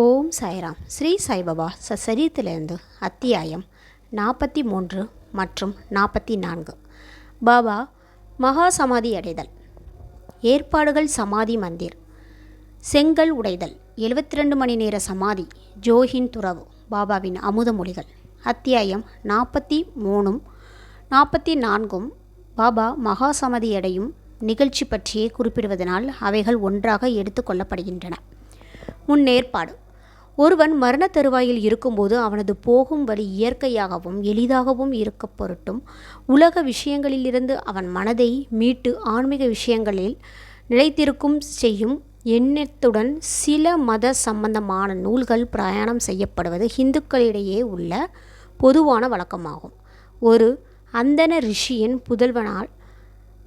ஓம் சாய்ராம். ஸ்ரீ சாய்பாபா சச்சரித்திலிருந்து அத்தியாயம் 43 மற்றும் 44. பாபா மகா சமாதி அடைதல். ஏற்பாடுகள். சமாதி மந்திர். செங்கல் உடைதல். 72 மணி நேர சமாதி. ஜோஹின் துறவு. பாபாவின் அமுத மொழிகள். அத்தியாயம் 43 44. பாபா மகா சமாதி அடையும் நிகழ்ச்சி பற்றியே குறிப்பிடுவதனால் அவைகள் ஒன்றாக எடுத்து கொள்ளப்படுகின்றன. முன்னேற்பாடு. ஒருவன் மரண தருவாயில் இருக்கும்போது அவனது போகும் வழி இயற்கையாகவும் எளிதாகவும் இருக்க பொருட்டும் உலக விஷயங்களிலிருந்து அவன் மனதை மீட்டு ஆன்மீக விஷயங்களில் நிலைத்திருக்கும் செய்யும் எண்ணத்துடன் சில மத சம்பந்தமான நூல்கள் பிரயாணம் செய்யப்படுவது இந்துக்களிடையே உள்ள பொதுவான வழக்கமாகும். ஒரு அந்தன ரிஷியின் புதல்வனால்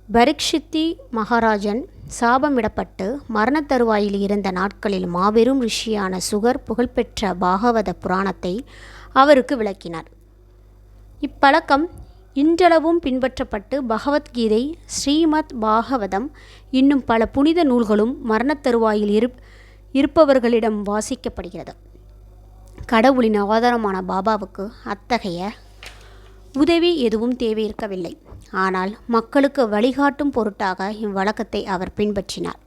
பரீக்ஷித் மகாராஜன் சாபமிடப்பட்டு மரண தருவாயில் இருந்த நாட்களில் மாபெரும் ரிஷியான சுகர் புகழ்பெற்ற பாகவத புராணத்தை அவருக்கு விளக்கினார். இப்பழக்கம் இன்றளவும் பின்பற்றப்பட்டு பகவத்கீதை, ஸ்ரீமத் பாகவதம் இன்னும் பல புனித நூல்களும் மரண தருவாயில் இருப்பவர்களிடம் வாசிக்கப்படுகிறது. கடவுளின் அவதாரமான பாபாவுக்கு அத்தகைய உதவி எதுவும் தேவையிருக்கவில்லை. ஆனால் மக்களுக்கு வழிகாட்டும் பொருட்டாக இவ்வழக்கத்தை அவர் பின்பற்றினார்.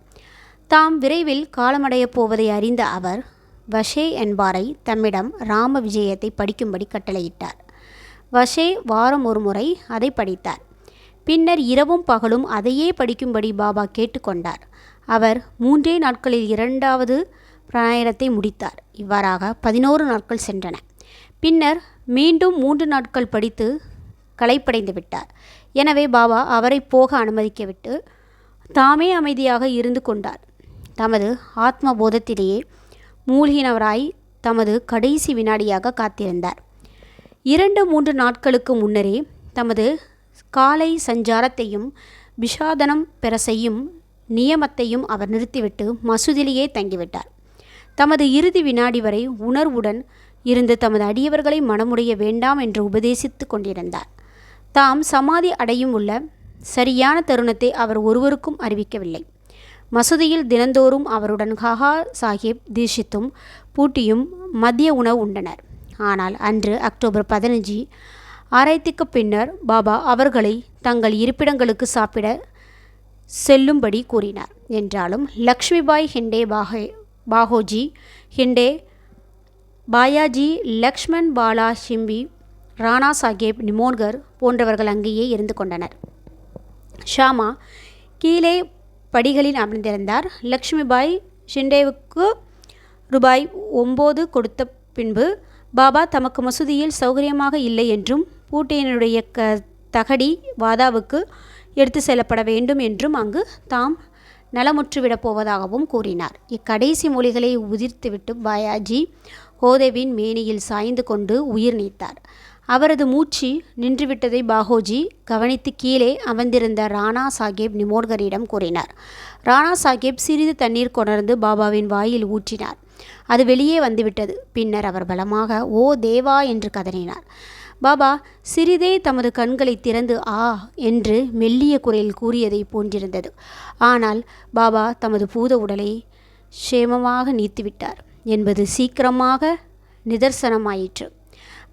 தாம் விரைவில் காலமடையப் போவதை அறிந்த அவர் வஷே என்பாரை தம்மிடம் ராம விஜயத்தை படிக்கும்படி கட்டளையிட்டார். வஷே வாரம் ஒரு முறை அதை படித்தார். பின்னர் இரவும் பகலும் அதையே படிக்கும்படி பாபா கேட்டுக்கொண்டார். அவர் 3 நாட்களில் 2வது பிராயணத்தை முடித்தார். இவ்வாறாக 11 நாட்கள் சென்றன. பின்னர் மீண்டும் 3 நாட்கள் படித்து களைப்படைந்து விட்டார். எனவே பாபா அவரை போக அனுமதிக்கவிட்டு தாமே அமைதியாக இருந்து கொண்டார். தமது ஆத்ம போதத்திலேயே மூழ்கினவராய் தமது கடைசி வினாடியாக காத்திருந்தார். 2-3 நாட்களுக்கு முன்னரே தமது காலை சஞ்சாரத்தையும் விஷாதனம் பெற செய்யும் நியமத்தையும் அவர் நிறுத்திவிட்டு மசூதியிலேயே தங்கிவிட்டார். தமது இறுதி வினாடி வரை உணர்வுடன் இருந்து தமது அடியவர்களை மனமுடைய வேண்டாம் என்று உபதேசித்து கொண்டிருந்தார். தாம் சமாதி அடையும் உள்ள சரியான தருணத்தை அவர் ஒருவருக்கும் அறிவிக்கவில்லை. மசூதியில் தினந்தோறும் அவருடன் காகா சாஹிப் தீஷித்தும் பூட்டியும் மதிய உணவு உண்டனர். ஆனால் அன்று அக்டோபர் 15 ஆராய்ச்சிக்கு பின்னர் பாபா அவர்களை தங்கள் இருப்பிடங்களுக்கு சாப்பிட செல்லும்படி கூறினார். என்றாலும் லக்ஷ்மிபாய் ஹிண்டே பாகோஜி ஹிண்டே, பாயாஜி, லக்ஷ்மண் பாலா ஷிம்பி, ராணா சாஹேப் நிமோன்கர் போன்றவர்கள் அங்கேயே இருந்து கொண்டனர். ஷாமா கீழே படிகளில் அமர்ந்திருந்தார். லக்ஷ்மிபாய் ஷிண்டேவுக்கு ரூபாய் 9 கொடுத்த பின்பு பாபா தமக்கு மசூதியில் சௌகரியமாக இல்லை என்றும் பூட்டியனுடைய தகடி வாதாவுக்கு எடுத்து செல்லப்பட வேண்டும் என்றும் அங்கு தாம் நலமுற்றுவிடப் போவதாகவும் கூறினார். இக்கடைசி மொழிகளை உதிர்த்துவிட்டு பாயாஜி ஹோதேவின் மேனியில் சாய்ந்து கொண்டு உயிர் நீத்தார். அவரது மூச்சு நின்றுவிட்டதை பாகோஜி கவனித்து கீழே அமர்ந்திருந்த ராணா சாஹேப் நிமோன்கரிடம் கூறினார். ராணா சாஹேப் சிறிது தண்ணீர் கொணர்ந்து பாபாவின் வாயில் ஊற்றினார். அது வெளியே வந்துவிட்டது. பின்னர் அவர் பலமாக ஓ தேவா என்று கதறினார். பாபா சிறிதே தமது கண்களை திறந்து ஆ என்று மெல்லிய குரலில் கூறியதை போன்றிருந்தது. ஆனால் பாபா தமது பூத உடலை சேமமாக நீத்துவிட்டார் என்பது சீக்கிரமாக நிதர்சனமாயிற்று.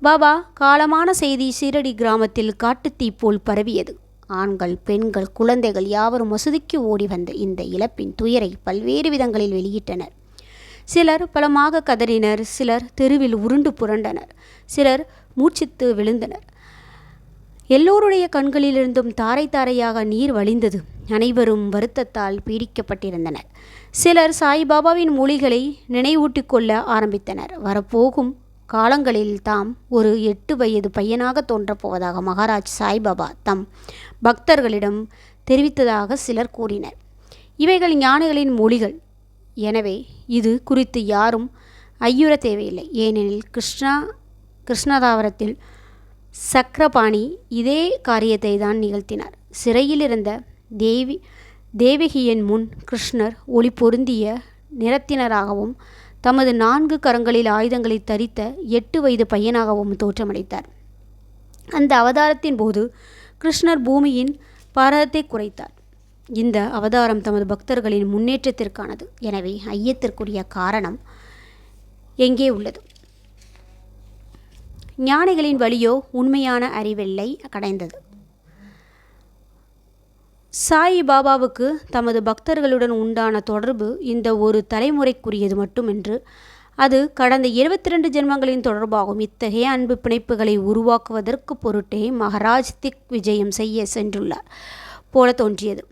பாபா காலமான செய்தி சீரடி கிராமத்தில் காட்டுத்தீ போல் பரவியது. ஆண்கள், பெண்கள், குழந்தைகள் யாவரும் மசூதிக்கு ஓடி வந்து இந்த இழப்பின் துயரை பல்வேறு விதங்களில் வெளியிட்டனர். சிலர் பலமாக கதறினர். சிலர் தெருவில் உருண்டு புரண்டனர். சிலர் மூச்சித்து விழுந்தனர். எல்லோருடைய கண்களிலிருந்தும் தாரை தாரையாக நீர் வழிந்தது. அனைவரும் வருத்தத்தால் பீடிக்கப்பட்டிருந்தனர். சிலர் சாய்பாபாவின் மொழிகளை நினைவூட்டிக் கொள்ள ஆரம்பித்தனர். வரப்போகும் காலங்களில் தாம் ஒரு 8 வயது பையனாக தோன்றப்போவதாக மகாராஜ் சாய்பாபா தம் பக்தர்களிடம் தெரிவித்ததாக சிலர் கூறினர். இவைகள் ஞானிகளின் மொழிகள். எனவே இது குறித்து யாரும் ஐயுற தேவையில்லை. ஏனெனில் கிருஷ்ணதாவரத்தில் சக்கரபாணி இதே காரியத்தை தான் நிகழ்த்தினார். சிறையில் இருந்த தேவகியின் முன் கிருஷ்ணர் ஒளி பொருந்திய நிறத்தினராகவும் தமது 4 கரங்களில் ஆயுதங்களை தரித்த 8 வயது பையனாகவும் தோற்றமளித்தார். அந்த அவதாரத்தின் போது கிருஷ்ணர் பூமியின் பாரதத்தை குறைத்தார். இந்த அவதாரம் தமது பக்தர்களின் முன்னேற்றத்திற்கானது. எனவே ஐயத்திற்குரிய காரணம் எங்கே உள்ளது? ஞானிகளின் வழியோ உண்மையான அறிவெல்லை கடைந்தது. சாயி பாபாவுக்கு தமது பக்தர்களுடன் உண்டான தொடர்பு இந்த ஒரு தலைமுறைக்குரியது மட்டுமின்று அது கடந்த 72 ஜென்மங்களின் தொடர்பாகும். இத்தகைய அன்பு பிணைப்புகளை உருவாக்குவதற்கு பொருட்டே மகாராஜ் திக் விஜயம் செய்ய சென்றுள்ளார் போல தோன்றியது.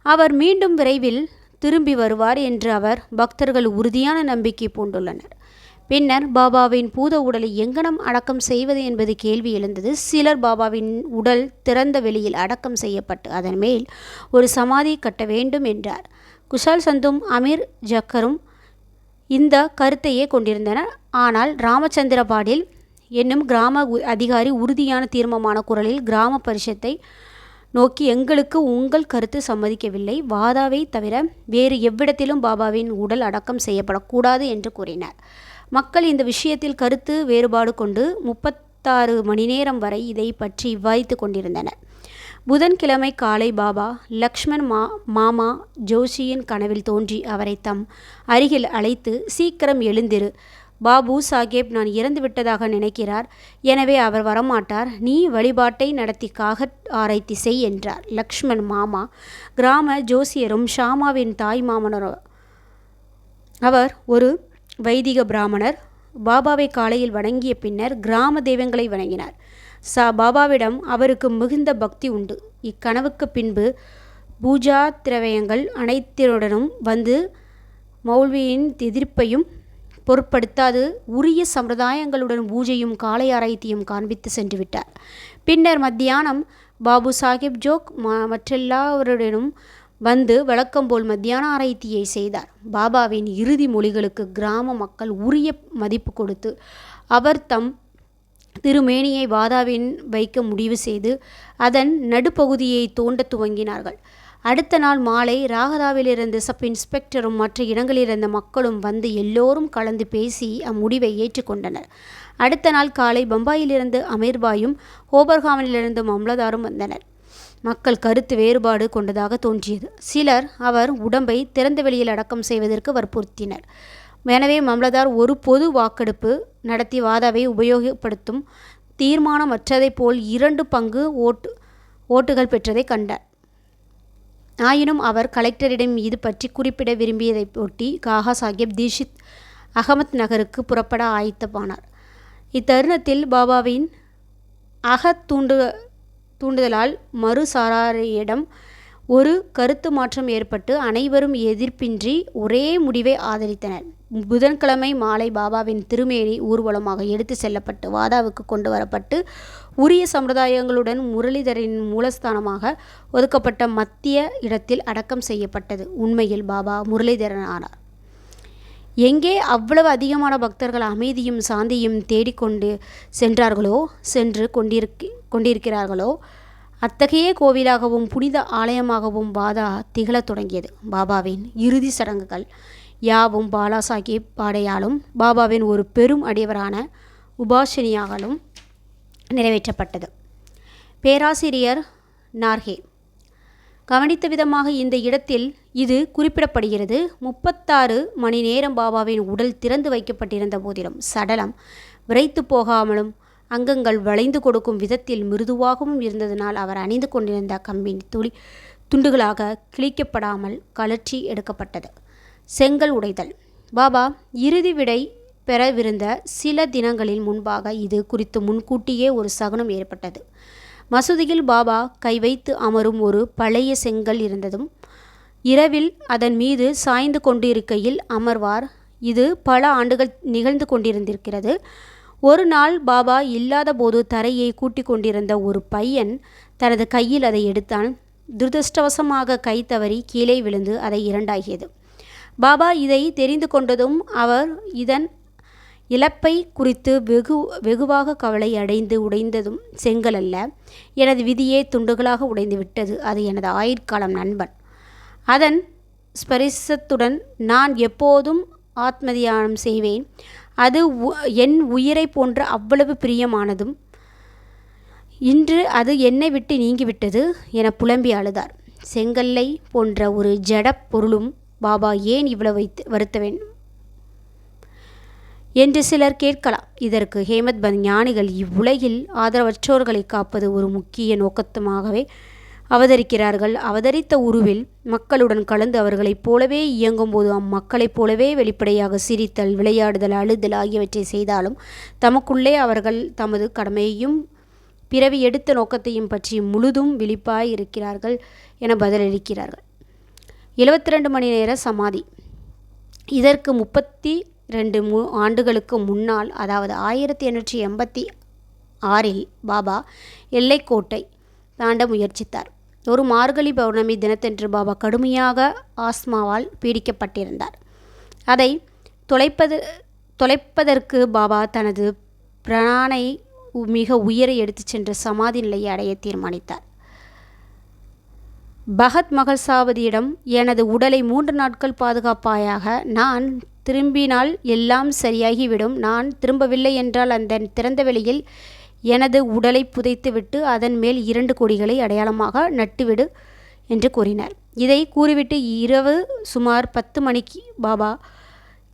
அவர் மீண்டும் விரைவில் திரும்பி வருவார் என்று அவர் பக்தர்கள் உறுதியான நம்பிக்கை பூண்டுள்ளனர். பின்னர் பாபாவின் பூத உடலை எங்கனம் அடக்கம் செய்வது என்பது கேள்வி எழுந்தது. சிலர் பாபாவின் உடல் திறந்த வெளியில் அடக்கம் செய்யப்பட்டு அதன் மேல் ஒரு சமாதி கட்ட வேண்டும் என்றார். குஷால் சந்தும் அமீர் ஜக்கரும் இந்த கருத்தையே கொண்டிருந்தனர். ஆனால் ராமச்சந்திர பாடில் என்னும் கிராம அதிகாரி உறுதியான தீர்மானமான குரலில் கிராம பரிஷத்தை நோக்கி, எங்களுக்கு உங்கள் கருத்து சம்மதிக்கவில்லை. வாதாவை தவிர வேறு எவ்விடத்திலும் பாபாவின் உடல் அடக்கம் செய்யப்படக்கூடாது என்று கூறினார். மக்கள் இந்த விஷயத்தில் கருத்து வேறுபாடு கொண்டு 36 மணி நேரம் வரை இதை பற்றி விவாதித்து கொண்டிருந்தனர். புதன்கிழமை காலை பாபா லக்ஷ்மண் மாமா ஜோஷியின் கனவில் தோன்றி அவரை தம் அருகில் அழைத்து, சீக்கிரம் எழுந்திரு, பாபு சாஹேப் நான் இறந்து விட்டதாக நினைக்கிறார், எனவே அவர் வரமாட்டார், நீ வழிபாட்டை நடத்தி காகட் ஆராய்ச்சி செய் என்றார். லக்ஷ்மண் மாமா கிராம ஜோசியரும் ஷாமாவின் தாய் மாமனரோ. அவர் ஒரு வைதிக பிராமணர். பாபாவை காலையில் வணங்கிய பின்னர் கிராம தெய்வங்களை வணங்கினார். பாபாவிடம் அவருக்கு மிகுந்த பக்தி உண்டு. இக்கனவுக்கு பின்பு பூஜா திரவியங்கள் அனைத்தினுடனும் வந்து மௌல்வியின் எதிர்ப்பையும் பொருட்படுத்தாது உரிய சம்பிரதாயங்களுடன் பூஜையும் காலை ஆராய்ச்சியும் காண்பித்து சென்று விட்டார். பின்னர் மத்தியானம் பாபு சாஹிப் ஜோக் மற்றெல்லாவருடனும் வந்து வழக்கம்போல் மத்தியான ஆராய்ச்சியை செய்தார். பாபாவின் இறுதி மொழிகளுக்கு கிராம மக்கள் உரிய மதிப்பு கொடுத்து அவர் தம் திருமேனியை வாதாவின் வைக்க முடிவு செய்து அதன் நடுப்பகுதியை தோண்ட துவங்கினார்கள். அடுத்த நாள் மாலை ராகதாவிலிருந்து சப் இன்ஸ்பெக்டரும் மற்ற இடங்களிலிருந்த மக்களும் வந்து எல்லோரும் கலந்து பேசி அம்முடிவை ஏற்றுக்கொண்டனர். அடுத்த நாள் காலை பம்பாயிலிருந்து அமீர்பாயும் ஹோபர்காமிலிருந்து மம்லதாரும் வந்தனர். மக்கள் கருத்து வேறுபாடு கொண்டதாக தோன்றியது. சிலர் அவர் உடம்பை திறந்த வெளியில் அடக்கம் செய்வதற்கு வற்புறுத்தினர். எனவே மம்லதார் ஒரு பொது வாக்கெடுப்பு நடத்தி வாதாவை உபயோகப்படுத்தும் தீர்மானம் மற்றதைப் போல் 2 பங்கு ஓட்டுகள் பெற்றதை கண்டார். ஆயினும் அவர் கலெக்டரிடம் இது பற்றி குறிப்பிட விரும்பியதை ஒட்டி காகா சாஹிப் தீஷித் அகமத் நகருக்கு புறப்பட ஆயத்தமானார். இத்தருணத்தில் பாபாவின் தூண்டுதலால் மறுசாராரியிடம் ஒரு கருத்து மாற்றம் ஏற்பட்டு அனைவரும் எதிர்ப்பின்றி ஒரே முடிவை ஆதரித்தனர். புதன்கிழமை மாலை பாபாவின் திருமேனி ஊர்வலமாக எடுத்து செல்லப்பட்டு வாதாவுக்கு கொண்டு வரப்பட்டு உரிய சம்பிரதாயங்களுடன் முரளிதரின் மூலஸ்தானமாக ஒதுக்கப்பட்ட மத்திய இடத்தில் அடக்கம் செய்யப்பட்டது. உண்மையில் பாபா முரளிதரன் ஆனார். எங்கே அவ்வளவு அதிகமான பக்தர்கள் அமைதியும் சாந்தியும் தேடிக்கொண்டு சென்று கொண்டிருக்கிறார்களோ அத்தகைய கோவிலாகவும் புனித ஆலயமாகவும் வாதா திகழத் தொடங்கியது. பாபாவின் இறுதி சடங்குகள் யாவும் பாலா சாஹிப் பாடையாலும் பாபாவின் ஒரு பெரும் அடியவரான உபாஷினியாலும் நிறைவேற்றப்பட்டது. பேராசிரியர் நார்கே கவனித்த விதமாக இந்த இடத்தில் இது குறிப்பிடப்படுகிறது. 36 மணி நேரம் பாபாவின் உடல் திறந்து வைக்கப்பட்டிருந்த போதிலும் சடலம் விரைத்து போகாமலும் அங்கங்கள் வளைந்து கொடுக்கும் விதத்தில் மிருதுவாகவும் இருந்ததனால் அவர் அணிந்து கொண்டிருந்த கம்பின் துண்டுகளாக கிழிக்கப்படாமல் கழற்றி எடுக்கப்பட்டது. செங்கல் உடைதல். பாபா இறுதி விடை பெறவிருந்த சில தினங்களில் முன்பாக இது குறித்து முன்கூட்டியே ஒரு சகுனம் ஏற்பட்டது. மசூதியில் பாபா கை வைத்து அமரும் ஒரு பழைய செங்கல் இருந்ததும் இரவில் அதன் மீது சாய்ந்து கொண்டிருக்கையில் அமர்வார். இது பல ஆண்டுகள் நிகழ்ந்து கொண்டிருந்திருக்கிறது. ஒரு நாள் பாபா இல்லாத போது தரையை கூட்டி கொண்டிருந்த ஒரு பையன் தனது கையில் அதை எடுத்தான். துரதிருஷ்டவசமாக கை தவறி கீழே விழுந்து அதை இரண்டாகியது. பாபா இதை தெரிந்து கொண்டதும் அவர் இதன் இழப்பை குறித்து வெகுவாக கவலை அடைந்து, உடைந்ததும் செங்கல் அல்ல, எனது விதியே துண்டுகளாக உடைந்து விட்டது. அது எனது ஆயுட்காலம் நண்பன். அதன் ஸ்பரிசத்துடன் நான் எப்போதும் ஆத்மதியானம் செய்வேன். அது என் உயிரை போன்ற அவ்வளவு பிரியமானதும் இன்று அது என்னை விட்டு நீங்கிவிட்டது என புலம்பி அழுதார். செங்கல்லை போன்ற ஒரு ஜட பொருளும் பாபா ஏன் இவ்வளவு வருத்த வேண்டும்? என்று சிலர் கேட்கலாம். இதற்கு ஹேமத் பந்த் ஞானிகள் இவ்வுலகில் ஆதரவற்றோர்களை காப்பது ஒரு முக்கிய நோக்கத்துமாகவே அவதரிக்கிறார்கள். அவதரித்த உருவில் மக்களுடன் கலந்து அவர்களைப் போலவே இயங்கும்போது அம்மக்களைப் போலவே வெளிப்படையாக சிரித்தல், விளையாடுதல், அழுதல் ஆகியவற்றை செய்தாலும் தமக்குள்ளே அவர்கள் தமது கடமையையும் பிறவி எடுத்த நோக்கத்தையும் பற்றி முழுதும் விழிப்பாய் இருக்கிறார்கள் என பதிலளிக்கிறார்கள். 72 மணி நேர சமாதி. இதற்கு 32 ஆண்டுகளுக்கு முன்னால், அதாவது 1886இல் பாபா எல்லைக்கோட்டை தாண்ட முயற்சித்தார். ஒரு மார்கழி பௌர்ணமி தினத்தன்று பாபா கடுமையாக ஆஸ்மாவால் பீடிக்கப்பட்டிருந்தார். அதை தொலைப்பதற்கு பாபா தனது பிராணனை மிக உயர எடுத்துச் சென்ற சமாதி நிலையை அடைய தீர்மானித்தார். பகத் மகள்சாவதியிடம், எனது உடலை 3 நாட்கள் பாதுகாப்பாயாக. நான் திரும்பினால் எல்லாம் சரியாகிவிடும். நான் திரும்பவில்லை என்றால் அந்த திறந்த வெளியில் எனது உடலை புதைத்துவிட்டு அதன் மேல் 2 கொடிகளை அடையாளமாக நட்டுவிடு என்று கூறினார். இதை கூறிவிட்டு இரவு சுமார் 10 மணிக்கு பாபா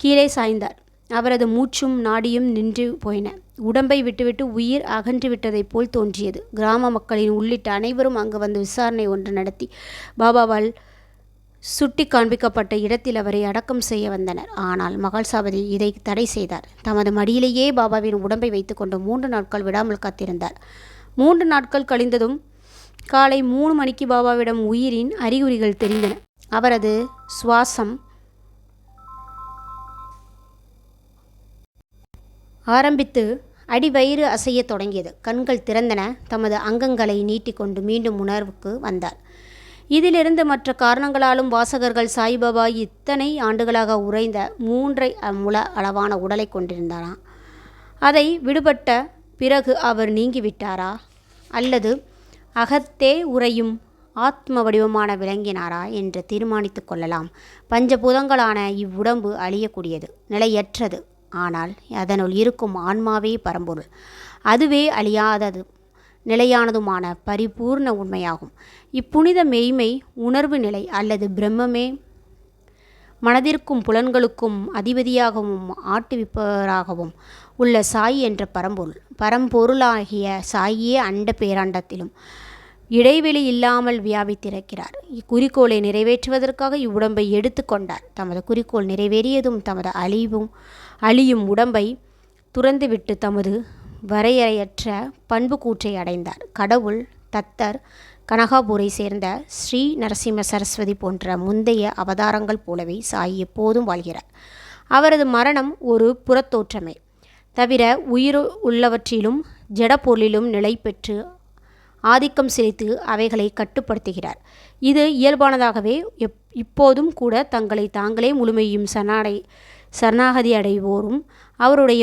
கீழே சாய்ந்தார். அவரது மூச்சும் நாடியும் நின்று போயின. உடம்பை விட்டுவிட்டு உயிர் அகன்று விட்டதைப் போல் தோன்றியது. கிராம மக்களின் உள்ளிட்ட அனைவரும் அங்கு வந்து விசாரணை ஒன்று நடத்தி பாபாவால் சுட்டி காண்பிக்கப்பட்ட இடத்தில் அவரை அடக்கம் செய்ய வந்தனர். ஆனால் மகள்சாவதி இதை தடை செய்தார். தமது மடியிலேயே பாபாவின் உடம்பை வைத்துக்கொண்டு 3 நாட்கள் விடாமல் காத்திருந்தார். 3 நாட்கள் கழிந்ததும் காலை 3 மணிக்கு பாபாவிடம் உயிரின் அறிகுறிகள் தெரிந்தன. அவரது சுவாசம் ஆரம்பித்து அடிவயிறு அசைய தொடங்கியது. கண்கள் திறந்தன. தமது அங்கங்களை நீட்டிக்கொண்டு மீண்டும் உணர்வுக்கு வந்தார். இதிலிருந்து மற்ற காரணங்களாலும் வாசகர்கள் சாய்பாபா இத்தனை ஆண்டுகளாக உறைந்த 3 முழ அளவான உடலை கொண்டிருந்தாரா? அதை விடுபட்ட பிறகு அவர் நீங்கிவிட்டாரா? அல்லது அகத்தே உறையும் ஆத்ம வடிவமான விளங்கினாரா என்று தீர்மானித்து கொள்ளலாம். பஞ்சபூதங்களான இவ்வுடம்பு அழியக்கூடியது, நிலையற்றது. ஆனால் அதனுள் இருக்கும் ஆன்மாவே பரம்பொருள். அதுவே அழியாதது, நிலையானதுமான பரிபூர்ண உண்மையாகும். இப்புனித மெய்மை உணர்வு நிலை அல்லது பிரம்மமே மனதிற்கும் புலன்களுக்கும் அதிபதியாகவும் ஆட்டுவிப்பவராகவும் உள்ள சாய் என்ற பரம்பொருள். பரம்பொருளாகிய சாயே அண்ட பேராண்டத்திலும் இடைவெளி இல்லாமல் வியாபித்திருக்கிறார். இக்குறிக்கோளை நிறைவேற்றுவதற்காக இவ்வுடம்பை எடுத்து கொண்டார். தமது குறிக்கோள் நிறைவேறியதும் தமது அழியும் உடம்பை துறந்துவிட்டு தமது வரையறையற்ற பண்பு கூற்றை அடைந்தார். கடவுள், தத்தர், கனகாபூரை சேர்ந்த ஸ்ரீ நரசிம்ம சரஸ்வதி போன்ற முந்தைய அவதாரங்கள் போலவே சாய் எப்போதும் வாழ்கிறார். அவரது மரணம் ஒரு புறத்தோற்றமே தவிர உயிர் உள்ளவற்றிலும் ஜட பொருளிலும் நிலை பெற்று ஆதிக்கம் செலுத்தி அவைகளை கட்டுப்படுத்துகிறார். இது இயல்பானதாகவே இப்போதும் கூட தங்களை தாங்களே முழுமையும் சரணாகதி அடைவோரும் அவருடைய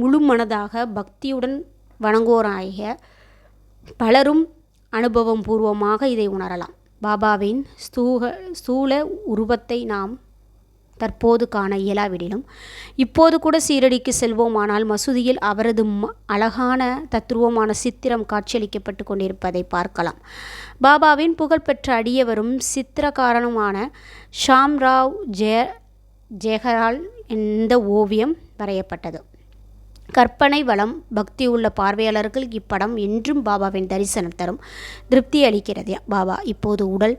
முழுமனதாக பக்தியுடன் வணங்குவோராகிய பலரும் அனுபவம் பூர்வமாக இதை உணரலாம். பாபாவின் ஸ்தூல உருவத்தை நாம் தற்போது காண இயலாவிடிலும் இப்போது கூட சீரடிக்கு செல்வோமானால் மசூதியில் அவரது அழகான தத்ரூபமான சித்திரம் காட்சியளிக்கப்பட்டு கொண்டிருப்பதை பார்க்கலாம். பாபாவின் புகழ்பெற்ற அடியவரும் சித்திரக்காரனுமான ஷாம்ராவ் ஜெகரால் இந்த ஓவியம் வரையப்பட்டது. கற்பனை வளம் பக்தி உள்ள பார்வையாளர்கள் இப்படம் என்றும் பாபாவின் தரிசனம் தரும் திருப்தி அளிக்கிறது. பாபா இப்போது உடல்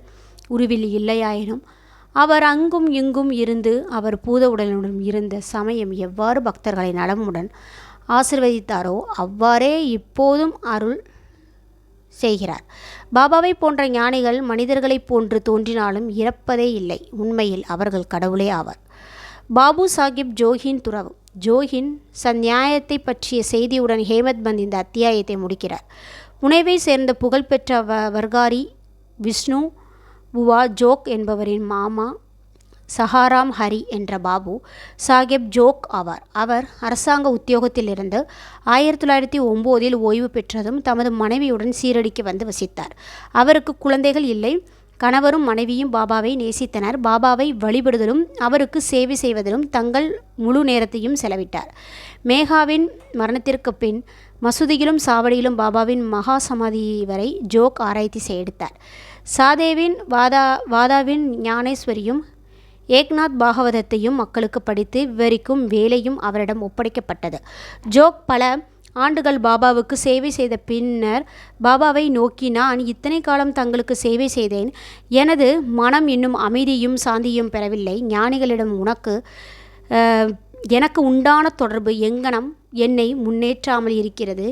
உருவில் இல்லையாயினும் அவர் அங்கும் இங்கும் இருந்து அவர் பூத உடலுடன் இருந்த சமயம் எவ்வாறு பக்தர்களை நலமுடன் ஆசிர்வதித்தாரோ அவ்வாறே இப்போதும் அருள் செய்கிறார். பாபாவை போன்ற ஞானிகள் மனிதர்களைப் போன்று தோன்றினாலும் இறப்பதே இல்லை. உண்மையில் அவர்கள் கடவுளே ஆவார். பாபு சாஹிப் ஜோகின் துறவு. ஜோகின் சந்நியாயத்தை பற்றிய செய்தியுடன் ஹேமத் பந்த் இந்த அத்தியாயத்தை முடிக்கிறார். புனேவை சேர்ந்த புகழ்பெற்ற வர்காரி விஷ்ணு புவா ஜோக் என்பவரின் மாமா சஹாராம் ஹரி என்ற பாபு சாஹிப் ஜோக் ஆவார். அவர் அரசாங்க உத்தியோகத்தில் இருந்து 1909இல் ஓய்வு பெற்றதும் தமது மனைவியுடன் சீரடிக்கு வந்து வசித்தார். அவருக்கு குழந்தைகள் இல்லை. கணவரும் மனைவியும் பாபாவை நேசித்தனர். பாபாவை வழிபடுதலும் அவருக்கு சேவை செய்வதிலும் தங்கள் முழு நேரத்தையும் செலவிட்டார். மேகாவின் மரணத்திற்கு பின் மசூதியிலும் சாவடியிலும் பாபாவின் மகா சமாதி வரை ஜோக் ஆராய்ச்சி எடுத்தார். சாதேவின் வாதாவின் ஞானேஸ்வரியும் ஏக்நாத் பாகவதத்தையும் மக்களுக்கு படித்து விவரிக்கும் வேலையும் அவரிடம் ஒப்படைக்கப்பட்டது. ஜோக் பல ஆண்டுகள் பாபாவுக்கு சேவை செய்த பின்னர் பாபாவை நோக்கி, நான் இத்தனை காலம் தங்களுக்கு சேவை செய்தேன். எனது மனம் இன்னும் அமைதியும் சாந்தியும் பெறவில்லை. ஞானிகளிடம் எனக்கு உண்டான தொடர்பு எங்கனம் என்னை முன்னேற்றாமல் இருக்கிறது.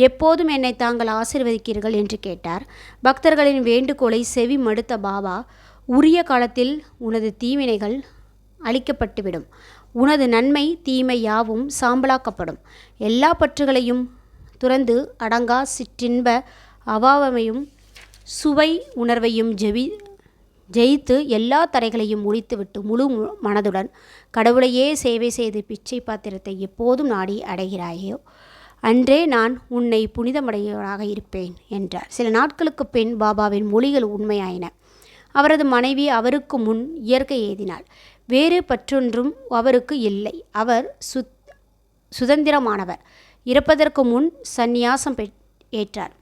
எப்போதும் என்னை தாங்கள் ஆசீர்வதிக்கிறீர்கள் என்று கேட்டார். பக்தர்களின் வேண்டுகோளை செவி மடுத்த பாபா, உரிய காலத்தில் உனது தீவினைகள் அழிக்கப்பட்டுவிடும். உனது நன்மை தீமை யாவும் சாம்பலாக்கப்படும். எல்லா பற்றுகளையும் துறந்து அடங்கா சிற்றின்ப அபாவமையும் சுவை உணர்வையும் ஜெயித்து எல்லா தடைகளையும் முடித்துவிட்டு முழு மனதுடன் கடவுளையே சேவை செய்து பிச்சை பாத்திரத்தை எப்போதும் நாடி அடைகிறாயோ அன்றே நான் உன்னை புனிதமடையவராக இருப்பேன் என்றார். சில நாட்களுக்கு பின் பாபாவின் மொழிகள் உண்மையாயின. அவரது மனைவி அவருக்கு முன் இயற்கை எய்தினாள். வேறு பற்றொன்றும் அவருக்கு இல்லை. அவர் சுதந்திரமானவர். இறப்பதற்கு முன் சந்நியாசம் ஏற்றார்.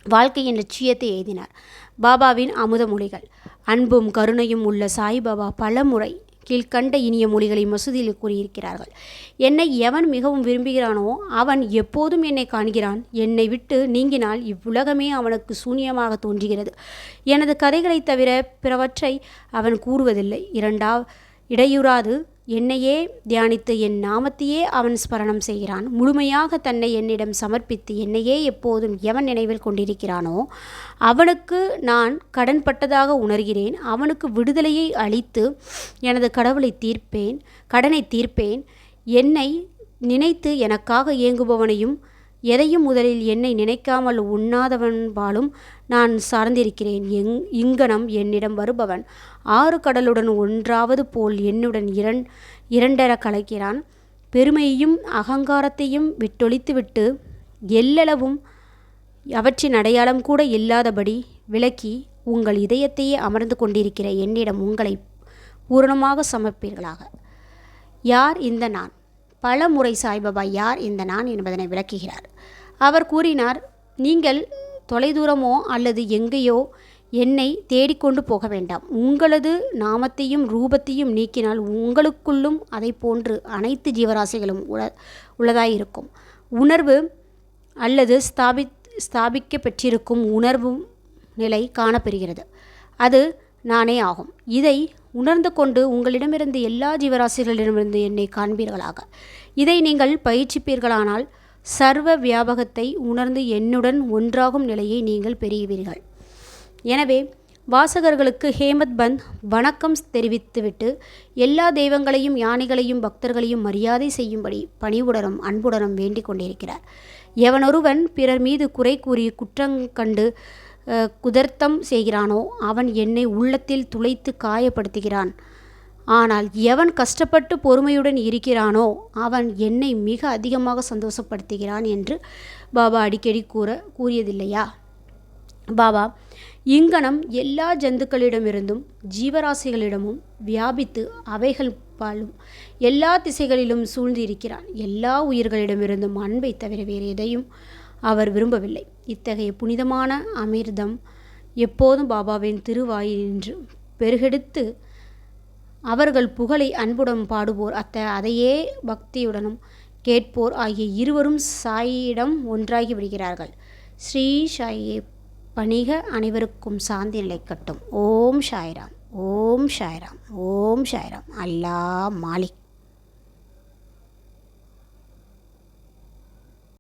வாழ்க்கையின் லட்சியத்தை எய்தினார். பாபாவின் அமுத மொழிகள். அன்பும் கருணையும் உள்ள சாய்பாபா பல முறை கீழ்கண்ட இனிய மொழிகளை மசூதியில் கூறியிருக்கிறார்கள். என்னை எவன் மிகவும் விரும்புகிறானோ அவன் எப்போதும் என்னை காண்கிறான். என்னை விட்டு நீங்கினால் இவ்வுலகமே அவனுக்கு சூன்யமாக தோன்றுகிறது. எனது கதைகளை தவிர பிறவற்றை அவன் கூறுவதில்லை. இடையுறாது என்னையே தியானித்து என் நாமத்தையே அவன் ஸ்மரணம் செய்கிறான். முழுமையாக தன்னை என்னிடம் சமர்ப்பித்து என்னையே எப்போதும் எவன் நினைவில் கொண்டிருக்கிறானோ அவனுக்கு நான் கடன்பட்டதாக உணர்கிறேன். அவனுக்கு விடுதலையை அளித்து எனது கடனை தீர்ப்பேன். என்னை நினைத்து எனக்காக இயங்குபவனையும் எதையும் முதலில் என்னை நினைக்காமல் உண்ணாதவன்பாலும் நான் சார்ந்திருக்கிறேன். இங்கனம் என்னிடம் வருபவன் 6 கடலுடன் ஒன்றாவது போல் என்னுடன் இரண்டர கலக்கிறான். பெருமையையும் அகங்காரத்தையும் விட்டொழித்துவிட்டு எல்லளவும் அவற்றின் அடையாளம் கூட இல்லாதபடி விலக்கி உங்கள் இதயத்தையே அமர்ந்து கொண்டிருக்கிற என்னிடம் உங்களை பூரணமாக சமர்ப்பீர்களாக. யார் இந்த நான்? பல முறை சாய்பாபா யார் இந்த நான் என்பதனை விளக்குகிறார். அவர் கூறினார், நீங்கள் தொலைதூரமோ அல்லது எங்கேயோ என்னை தேடிக்கொண்டு போக வேண்டாம். உங்களது நாமத்தையும் ரூபத்தையும் நீக்கினால் உங்களுக்குள்ளும் அதை போன்று அனைத்து ஜீவராசிகளும் உள்ளதாயிருக்கும் உணர்வு அல்லது ஸ்தாபிக்கப்பெற்றிருக்கும் உணர்வு நிலை காணப்பெறுகிறது. அது நானே ஆகும். இதை உணர்ந்து கொண்டு உங்களிடமிருந்து எல்லா ஜீவராசிகளிடமிருந்து என்னை காண்பீர்களாக. இதை நீங்கள் பயிற்சிப்பீர்களானால் சர்வ வியாபகத்தை உணர்ந்து என்னுடன் ஒன்றாகும் நிலையை நீங்கள் பெறுவீர்கள். எனவே வாசகர்களுக்கு ஹேமத் பந்த் வணக்கம் தெரிவித்துவிட்டு எல்லா தெய்வங்களையும் ஞானிகளையும் பக்தர்களையும் மரியாதை செய்யும்படி பணிவுடனும் அன்புடனும் வேண்டிக் கொண்டிருக்கிறார். எவனொருவன் பிறர் மீது குறை கூறி குற்றங்கண்டு குதர்த்தம் செய்கிறானோ அவன் என்னை உள்ளத்தில் துளைத்து காயப்படுத்துகிறான். ஆனால் எவன் கஷ்டப்பட்டு பொறுமையுடன் இருக்கிறானோ அவன் என்னை மிக அதிகமாக சந்தோஷப்படுத்துகிறான் என்று பாபா அடிக்கடி கூறியதில்லையா? பாபா இங்கனம் எல்லா ஜந்துக்களிடமிருந்தும் ஜீவராசிகளிடமும் வியாபித்து அவைகள் பாலும் எல்லா திசைகளிலும் சூழ்ந்து இருக்கிறான். எல்லா உயிர்களிடமிருந்தும் அன்பை தவிர வேறு எதையும் அவர் விரும்பவில்லை. இத்தகைய புனிதமான அமிர்தம் எப்போதும் பாபாவின் திருவாயினின்று பெருகெடுத்து அவர்கள் புகழை அன்புடன் பாடுவோர் அதையே பக்தியுடனும் கேட்போர் ஆகிய இருவரும் சாயியிடம் ஒன்றாகி விடுகிறார்கள். ஸ்ரீ சாயை பணிக அனைவருக்கும் சாந்தி நிலைக்கட்டும். ஓம் சாய்ராம், ஓம் சாய்ராம், ஓம் சாய்ராம். அல்லாஹ் மாலிக்.